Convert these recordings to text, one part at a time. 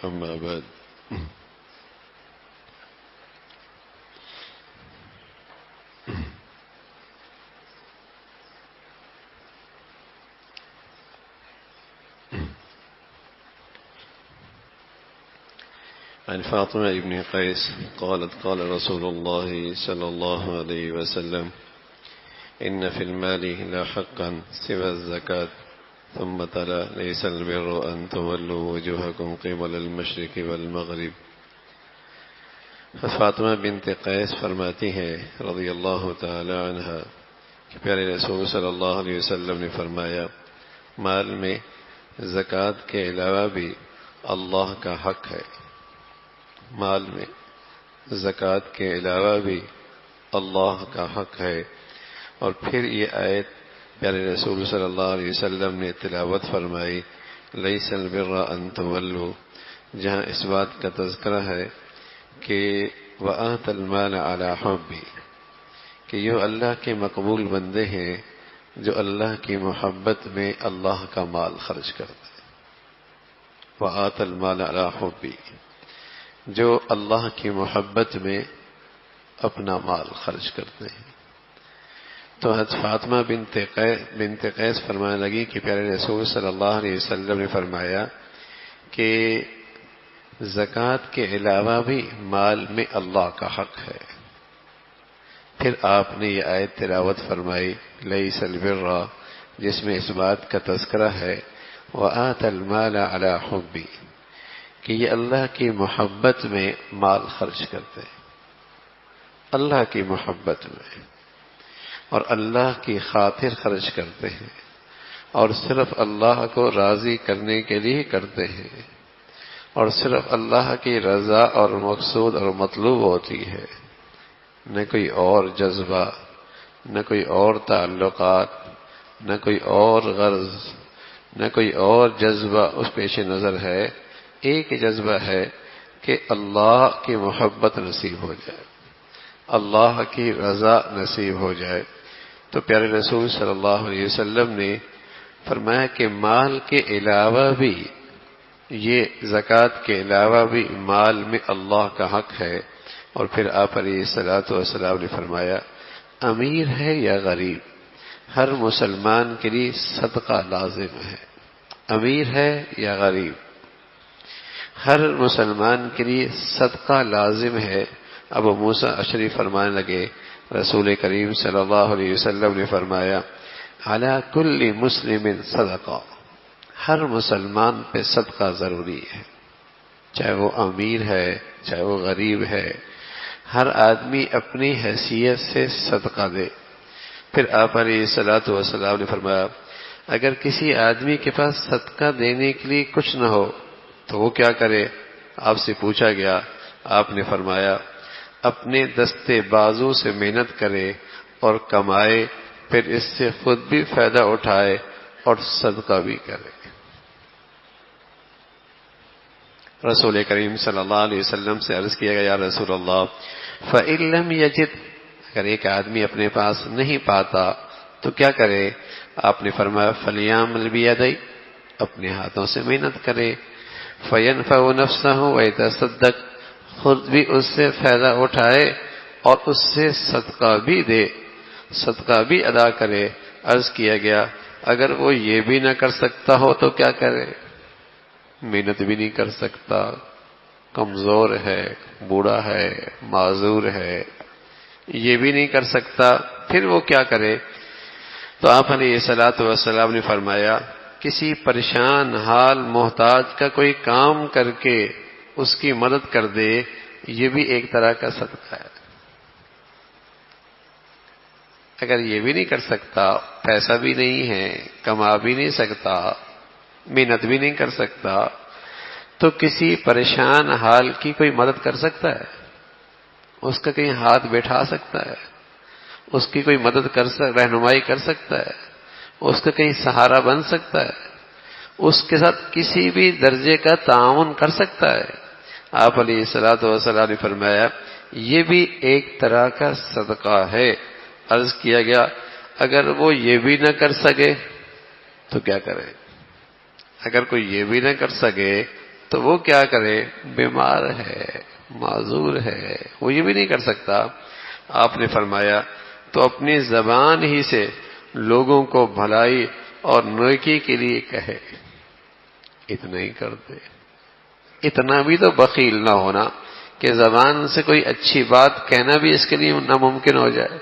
أما بعد عن فاطمة بن قيس قالت قال رسول الله صلى الله عليه وسلم إن في المال لا حقا سوى الزكاة ثم تلا ليس البر أن تولوا وجوهكم قبل المشرق والمغرب. فاطمہ بنت قیس فرماتی ہیں رضی اللہ تعالی عنہ کہ پیارے رسول صلی اللہ علیہ وسلم نے فرمایا مال میں زکوٰۃ کے علاوہ بھی اللہ کا حق ہے. مال میں زکوٰۃ کے علاوہ بھی اللہ کا حق ہے. اور پھر یہ آیت پیارے رسول صلی اللہ علیہ وسلم نے تلاوت فرمائی لیس البر ان تولوا، جہاں اس بات کا تذکرہ ہے کہ وآت المال علی حبی، کہ یہ اللہ کے مقبول بندے ہیں جو اللہ کی محبت میں اللہ کا مال خرچ کرتے ہیں. وآت المال علی حبی، جو اللہ کی محبت میں اپنا مال خرچ کرتے ہیں. تو حضرت فاطمہ بنت قیس فرمانے لگی کہ پیارے رسول صلی اللہ علیہ وسلم نے فرمایا کہ زکوٰۃ کے علاوہ بھی مال میں اللہ کا حق ہے. پھر آپ نے یہ آیت تلاوت فرمائی لیس البر، جس میں اس بات کا تذکرہ ہے وآت المال علی حبی، کہ یہ اللہ کی محبت میں مال خرچ کرتے ہیں، اللہ کی محبت میں، اور اللہ کی خاطر خرچ کرتے ہیں، اور صرف اللہ کو راضی کرنے کے لیے کرتے ہیں، اور صرف اللہ کی رضا اور مقصود اور مطلوب ہوتی ہے، نہ کوئی اور جذبہ، نہ کوئی اور تعلقات، نہ کوئی اور غرض، نہ کوئی اور جذبہ اس پیش نظر ہے. ایک جذبہ ہے کہ اللہ کی محبت نصیب ہو جائے، اللہ کی رضا نصیب ہو جائے. تو پیارے رسول صلی اللہ علیہ وسلم نے فرمایا کہ مال کے علاوہ بھی، یہ زکوٰۃ کے علاوہ بھی مال میں اللہ کا حق ہے. اور پھر آپ علیہ الصلوۃ والسلام نے فرمایا امیر ہے یا غریب، ہر مسلمان کے لیے صدقہ لازم ہے. امیر ہے یا غریب، ہر مسلمان کے لیے صدقہ لازم ہے. ابو موسیٰ اشعری فرمانے لگے رسول کریم صلی اللہ علیہ وسلم نے فرمایا علی کل مسلم صدقہ، ہر مسلمان پہ صدقہ ضروری ہے، چاہے وہ امیر ہے چاہے وہ غریب ہے، ہر آدمی اپنی حیثیت سے صدقہ دے. پھر آپ علیہ الصلوۃ والسلام نے فرمایا اگر کسی آدمی کے پاس صدقہ دینے کے لیے کچھ نہ ہو تو وہ کیا کرے؟ آپ سے پوچھا گیا، آپ نے فرمایا اپنے دستے بازو سے محنت کرے اور کمائے، پھر اس سے خود بھی فائدہ اٹھائے اور صدقہ بھی کرے. رسول کریم صلی اللہ علیہ وسلم سے عرض کیا گیا یا رسول اللہ فَإِن لَّمْ يَجِدْ، اگر ایک آدمی اپنے پاس نہیں پاتا تو کیا کرے؟ آپ نے فرمایا فَلْيَعْمَلْ بِيَدَيْهِ، اپنے ہاتھوں سے محنت کرے. فَيَنْفَعُ نَفْسَهُ وَيَتَصَدَّقْ، خود بھی اس سے فائدہ اٹھائے اور اس سے صدقہ بھی دے، صدقہ بھی ادا کرے. عرض کیا گیا اگر وہ یہ بھی نہ کر سکتا ہو تو کیا کرے؟ محنت بھی نہیں کر سکتا، کمزور ہے، بوڑھا ہے، معذور ہے، یہ بھی نہیں کر سکتا، پھر وہ کیا کرے؟ تو آپ علیہ الصلوۃ والسلام نے فرمایا کسی پریشان حال محتاج کا کوئی کام کر کے اس کی مدد کر دے، یہ بھی ایک طرح کا صدقہ ہے. اگر یہ بھی نہیں کر سکتا، پیسہ بھی نہیں ہے، کما بھی نہیں سکتا، محنت بھی نہیں کر سکتا، تو کسی پریشان حال کی کوئی مدد کر سکتا ہے، اس کا کہیں ہاتھ بیٹھا سکتا ہے، اس کی کوئی مدد رہنمائی کر سکتا ہے، اس کا کہیں سہارا بن سکتا ہے، اس کے ساتھ کسی بھی درجے کا تعاون کر سکتا ہے. آپ علیہ الصلوۃ والسلام نے فرمایا یہ بھی ایک طرح کا صدقہ ہے. عرض کیا گیا اگر وہ یہ بھی نہ کر سکے تو کیا کرے؟ اگر کوئی یہ بھی نہ کر سکے تو وہ کیا کرے؟ بیمار ہے، معذور ہے، وہ یہ بھی نہیں کر سکتا۔ آپ نے فرمایا تو اپنی زبان ہی سے لوگوں کو بھلائی اور نیکی کے لیے کہے۔ اتنا ہی کر دے، اتنا بھی تو بخیل نہ ہونا کہ زبان سے کوئی اچھی بات کہنا بھی اس کے لیے ناممکن ہو جائے۔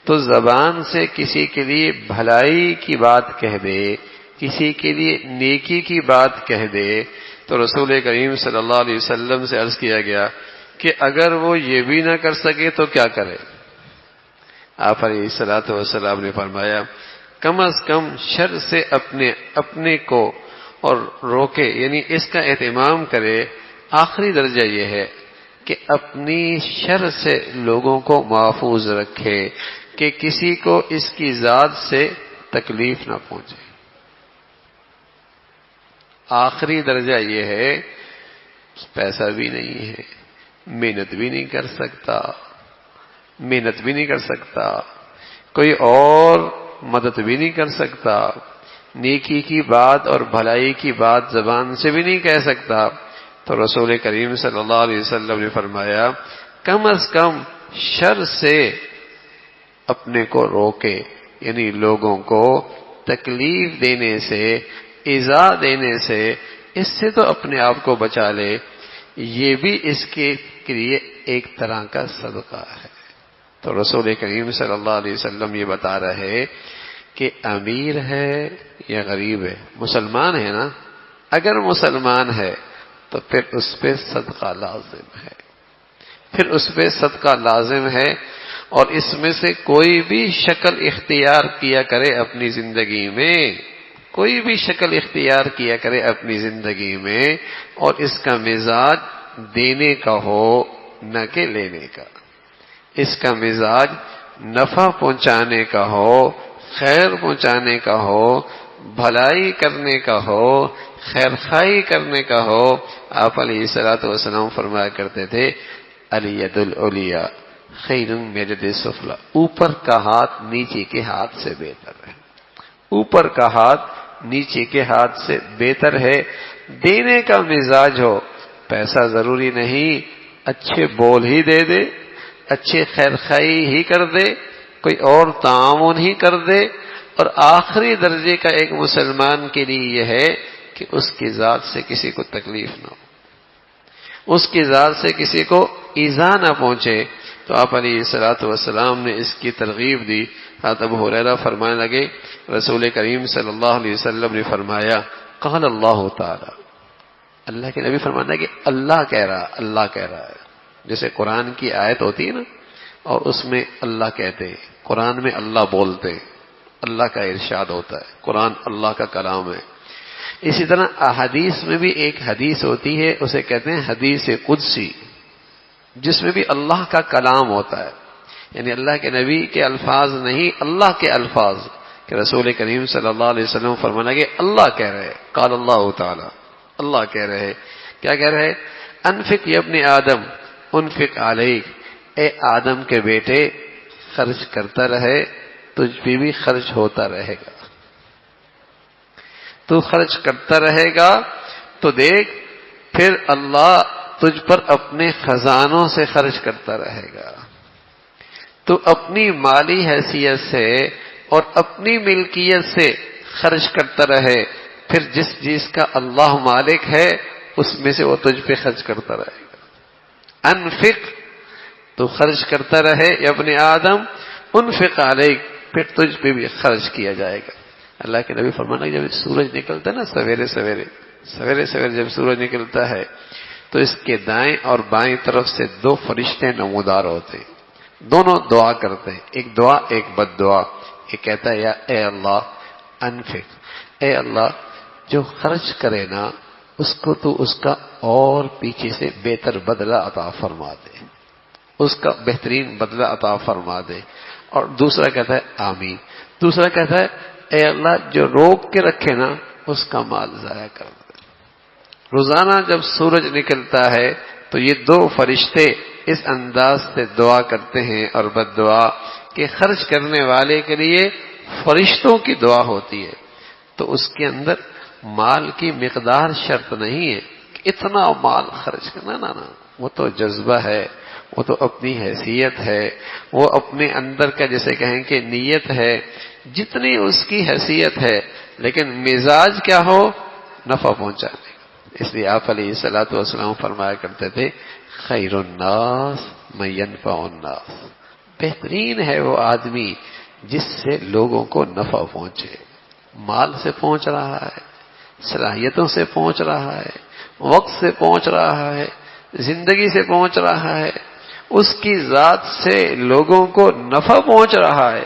تو زبان سے کسی کے لیے بھلائی کی بات کہہ دے، کسی کے لیے نیکی کی بات کہہ دے، تو رسول کریم صلی اللہ علیہ وسلم سے عرض کیا گیا کہ اگر وہ یہ بھی نہ کر سکے تو کیا کرے؟ آپ علیہ الصلوۃ والسلام نے فرمایا کم از کم شر سے اپنے کو اور روکے، یعنی اس کا اہتمام کرے۔ آخری درجہ یہ ہے کہ اپنی شر سے لوگوں کو محفوظ رکھے کہ کسی کو اس کی ذات سے تکلیف نہ پہنچے۔ آخری درجہ یہ ہے پیسہ بھی نہیں ہے، محنت بھی نہیں کر سکتا، کوئی اور مدد بھی نہیں کر سکتا، نیکی کی بات اور بھلائی کی بات زبان سے بھی نہیں کہہ سکتا، تو رسول کریم صلی اللہ علیہ وسلم نے فرمایا کم از کم شر سے اپنے کو روکے، یعنی لوگوں کو تکلیف دینے سے، ایذا دینے سے، اس سے تو اپنے آپ کو بچا لے۔ یہ بھی اس کے لیے ایک طرح کا صدقہ ہے۔ تو رسول کریم صلی اللہ علیہ وسلم یہ بتا رہے کہ امیر ہے یا غریب ہے، مسلمان ہے نا، اگر مسلمان ہے تو پھر اس پہ صدقہ لازم ہے، اور اس میں سے کوئی بھی شکل اختیار کیا کرے اپنی زندگی میں، کوئی بھی شکل اختیار کیا کرے اپنی زندگی میں، اور اس کا مزاج دینے کا ہو نہ کہ لینے کا، اس کا مزاج نفع پہنچانے کا ہو، خیر پہنچانے کا ہو، بھلائی کرنے کا ہو، خیر خواہی کرنے کا ہو۔ آپ علیہ الصلوۃ والسلام فرمایا کرتے تھے الید العلیٰ خیر من الید السفلی، اوپر کا ہاتھ نیچے کے ہاتھ سے بہتر ہے، اوپر کا ہاتھ نیچے کے ہاتھ سے بہتر ہے۔ دینے کا مزاج ہو، پیسہ ضروری نہیں، اچھے بول ہی دے دے، اچھے خیر خواہی ہی کر دے، کوئی اور تعاون ہی کر دے، اور آخری درجے کا ایک مسلمان کے لیے یہ ہے کہ اس کی ذات سے کسی کو تکلیف نہ ہو، اس کی ذات سے کسی کو ایذا نہ پہنچے۔ تو آپ علیہ الصلوۃ والسلام نے اس کی ترغیب دی۔ حضرت ابو ہریرہ فرمانے لگے رسول کریم صلی اللہ علیہ وسلم نے فرمایا قال اللہ تعالی، اللہ کے نبی فرمانا ہے کہ اللہ کہہ رہا ہے، جیسے قرآن کی آیت ہوتی ہے نا، اور اس میں اللہ کہتے ہیں، قرآن میں اللہ بولتے ہیں، اللہ کا ارشاد ہوتا ہے، قرآن اللہ کا کلام ہے۔ اسی طرح احادیث میں بھی ایک حدیث ہوتی ہے، اسے کہتے ہیں حدیث قدسی، جس میں بھی اللہ کا کلام ہوتا ہے، یعنی اللہ کے نبی کے الفاظ نہیں، اللہ کے الفاظ، کہ رسول کریم صلی اللہ علیہ وسلم فرمانا کہ اللہ کہہ رہے، قال اللہ تعالی، اللہ کہہ رہے، کیا کہہ رہے؟ انفق یا ابن آدم انفق علیک، اے آدم کے بیٹے خرچ کرتا رہے، تجھ پہ بھی خرچ ہوتا رہے گا، تو خرچ کرتا رہے گا تو دیکھ پھر اللہ تجھ پر اپنے خزانوں سے خرچ کرتا رہے گا۔ تو اپنی مالی حیثیت سے اور اپنی ملکیت سے خرچ کرتا رہے، پھر جس چیز کا اللہ مالک ہے اس میں سے وہ تجھ پہ خرچ کرتا رہے گا۔ انفق، تو خرچ کرتا رہے یا ابن آدم، انفق علیک، پھر تجھ پہ بھی خرچ کیا جائے گا۔ اللہ کے نبی فرمانا جب سورج نکلتا ہے نا، سویرے سویرے جب سورج نکلتا ہے تو اس کے دائیں اور بائیں طرف سے دو فرشتے نمودار ہوتے ہیں، دونوں دعا کرتے ہیں، ایک دعا ایک بد دعا۔ ایک کہتا ہے یا اے اللہ انفق، اے اللہ جو خرچ کرے نا اس کو تو اس کا اور پیچھے سے بہتر بدلہ عطا فرما دے، اس کا بہترین بدلہ عطا فرما دے۔ اور دوسرا کہتا ہے آمین، دوسرا کہتا ہے اے اللہ جو روک کے رکھے نا اس کا مال ضائع کر دے۔ روزانہ جب سورج نکلتا ہے تو یہ دو فرشتے اس انداز سے دعا کرتے ہیں اور بد دعا، کہ خرچ کرنے والے کے لیے فرشتوں کی دعا ہوتی ہے، تو اس کے اندر مال کی مقدار شرط نہیں ہے، اتنا مال خرچ کرنا، نہ وہ تو جذبہ ہے، وہ تو اپنی حیثیت ہے، وہ اپنے اندر کا جیسے کہیں کہ نیت ہے، جتنی اس کی حیثیت ہے، لیکن مزاج کیا ہو؟ نفع پہنچانے۔ اس لیے آپ علیہ الصلوۃ والسلام فرمایا کرتے تھے خیر الناس من ينفع الناس، بہترین ہے وہ آدمی جس سے لوگوں کو نفع پہنچے، مال سے پہنچ رہا ہے، صلاحیتوں سے پہنچ رہا ہے، وقت سے پہنچ رہا ہے، زندگی سے پہنچ رہا ہے، اس کی ذات سے لوگوں کو نفع پہنچ رہا ہے۔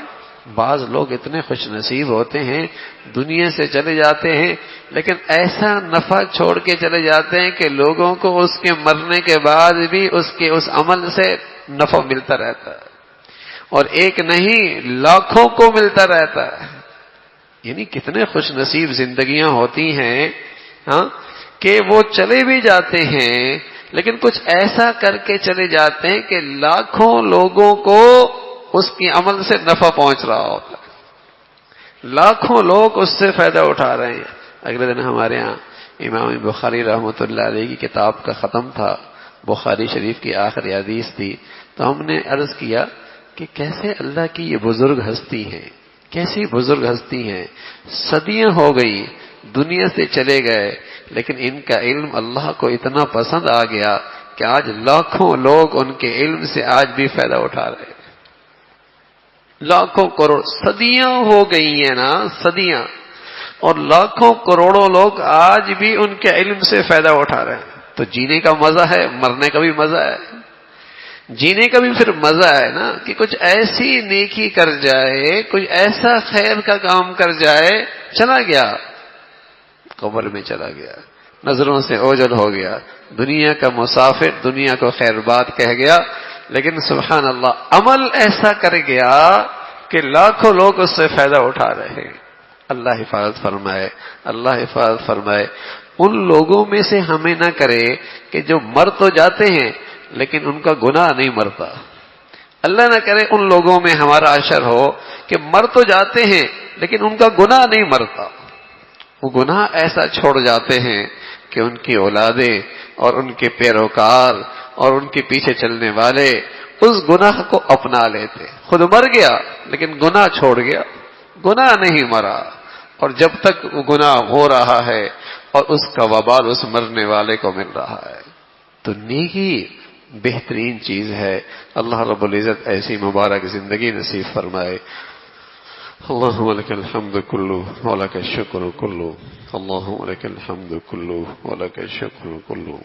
بعض لوگ اتنے خوش نصیب ہوتے ہیں، دنیا سے چلے جاتے ہیں، لیکن ایسا نفع چھوڑ کے چلے جاتے ہیں کہ لوگوں کو اس کے مرنے کے بعد بھی اس کے اس عمل سے نفع ملتا رہتا ہے، اور ایک نہیں لاکھوں کو ملتا رہتا ہے۔ یعنی کتنے خوش نصیب زندگیاں ہوتی ہیں ہاں کہ وہ چلے بھی جاتے ہیں، لیکن کچھ ایسا کر کے چلے جاتے ہیں کہ لاکھوں لوگوں کو اس کی عمل سے نفع پہنچ رہا ہوتا ہے، لاکھوں لوگ اس سے فائدہ اٹھا رہے ہیں۔ اگلے دن ہمارے ہاں امام بخاری رحمۃ اللہ علیہ کی کتاب کا ختم تھا، بخاری شریف کی آخری حدیث تھی، تو ہم نے عرض کیا کہ کیسے اللہ کی یہ بزرگ ہستی ہیں، کیسی بزرگ ہستی ہیں، صدیاں ہو گئی دنیا سے چلے گئے، لیکن ان کا علم اللہ کو اتنا پسند آ گیا کہ آج لاکھوں لوگ ان کے علم سے آج بھی فائدہ اٹھا رہے ہیں۔ لاکھوں کروڑ، صدیاں ہو گئی ہیں نا، صدیاں، اور لاکھوں کروڑوں لوگ آج بھی ان کے علم سے فائدہ اٹھا رہے ہیں۔ تو جینے کا مزہ ہے، مرنے کا بھی مزہ ہے، جینے کا بھی پھر مزہ ہے نا کہ کچھ ایسی نیکی کر جائے، کچھ ایسا خیر کا کام کر جائے، چلا گیا، قبر میں چلا گیا، نظروں سے اوجھل ہو گیا، دنیا کا مسافر، دنیا کو خیر بات کہہ گیا، لیکن سبحان اللہ عمل ایسا کر گیا کہ لاکھوں لوگ اس سے فائدہ اٹھا رہے ہیں۔ اللہ حفاظت فرمائے، اللہ حفاظت فرمائے۔ ان لوگوں میں سے ہمیں نہ کرے کہ جو مر تو جاتے ہیں لیکن ان کا گناہ نہیں مرتا۔ اللہ نہ کرے ان لوگوں میں ہمارا عشر ہو کہ مر تو جاتے ہیں لیکن ان کا گناہ نہیں مرتا، وہ گناہ ایسا چھوڑ جاتے ہیں کہ ان کی اولادیں اور ان کے پیروکار اور ان کے پیچھے چلنے والے اس گناہ کو اپنا لیتے۔ خود مر گیا لیکن گناہ چھوڑ گیا، گناہ نہیں مرا، اور جب تک وہ گناہ ہو رہا ہے اور اس کا وبال اس مرنے والے کو مل رہا ہے۔ تو نیکی بہترین چیز ہے۔ اللہ رب العزت ایسی مبارک زندگی نصیب فرمائے۔ اللهم لك الحمد كله ولك الشكر كله، اللهم لك الحمد كله ولك الشكر كله۔